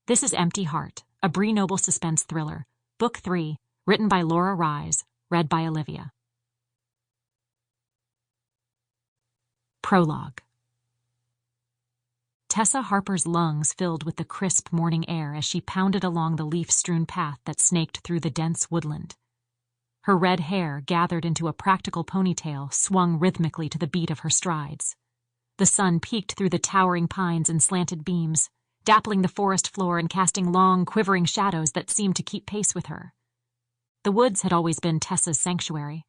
This is Empty Heart, a Bree Noble Suspense Thriller, Book 3, written by Laura Rise, read by Olivia. Prologue. Tessa Harper's lungs filled with the crisp morning air as she pounded along the leaf-strewn path that snaked through the dense woodland. Her red hair, gathered into a practical ponytail, swung rhythmically to the beat of her strides. The sun peeked through the towering pines in slanted beams, dappling the forest floor and casting long, quivering shadows that seemed to keep pace with her. The woods had always been Tessa's sanctuary,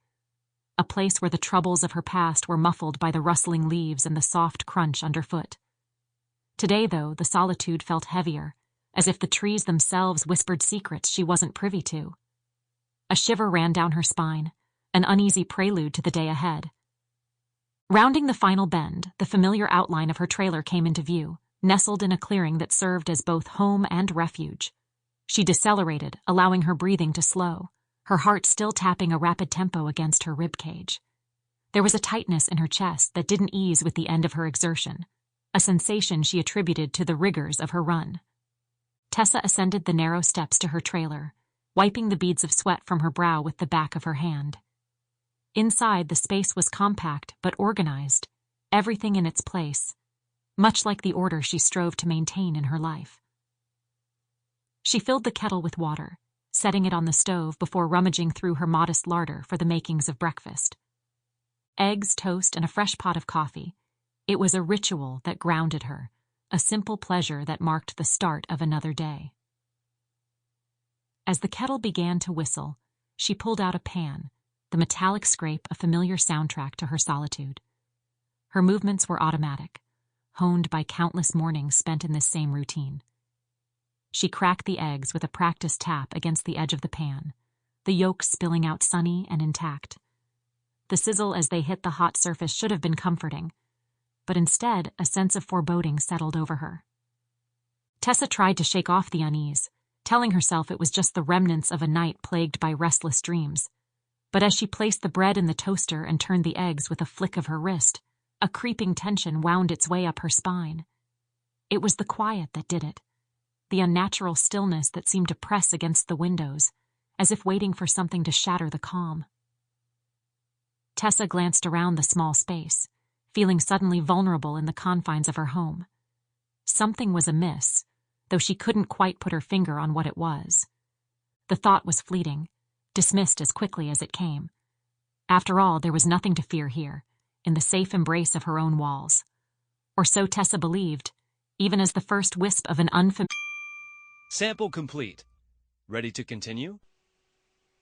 a place where the troubles of her past were muffled by the rustling leaves and the soft crunch underfoot. Today, though, the solitude felt heavier, as if the trees themselves whispered secrets she wasn't privy to. A shiver ran down her spine, an uneasy prelude to the day ahead. Rounding the final bend, the familiar outline of her trailer came into view, nestled in a clearing that served as both home and refuge. She decelerated, allowing her breathing to slow, her heart still tapping a rapid tempo against her ribcage. There was a tightness in her chest that didn't ease with the end of her exertion, a sensation she attributed to the rigors of her run. Tessa ascended the narrow steps to her trailer, wiping the beads of sweat from her brow with the back of her hand. Inside, the space was compact but organized, everything in its place, much like the order she strove to maintain in her life. She filled the kettle with water, setting it on the stove before rummaging through her modest larder for the makings of breakfast. Eggs, toast, and a fresh pot of coffee. It was a ritual that grounded her, a simple pleasure that marked the start of another day. As the kettle began to whistle, she pulled out a pan, the metallic scrape a familiar soundtrack to her solitude. Her movements were automatic, honed by countless mornings spent in this same routine. She cracked the eggs with a practiced tap against the edge of the pan, the yolks spilling out sunny and intact. The sizzle as they hit the hot surface should have been comforting, but instead a sense of foreboding settled over her. Tessa tried to shake off the unease, telling herself it was just the remnants of a night plagued by restless dreams. But as she placed the bread in the toaster and turned the eggs with a flick of her wrist, a creeping tension wound its way up her spine. It was the quiet that did it, the unnatural stillness that seemed to press against the windows, as if waiting for something to shatter the calm. Tessa glanced around the small space, feeling suddenly vulnerable in the confines of her home. Something was amiss, though she couldn't quite put her finger on what it was. The thought was fleeting, dismissed as quickly as it came. After all, there was nothing to fear here, in the safe embrace of her own walls. Or so Tessa believed, even as the first wisp of an unfamiliar... Sample complete. Ready to continue?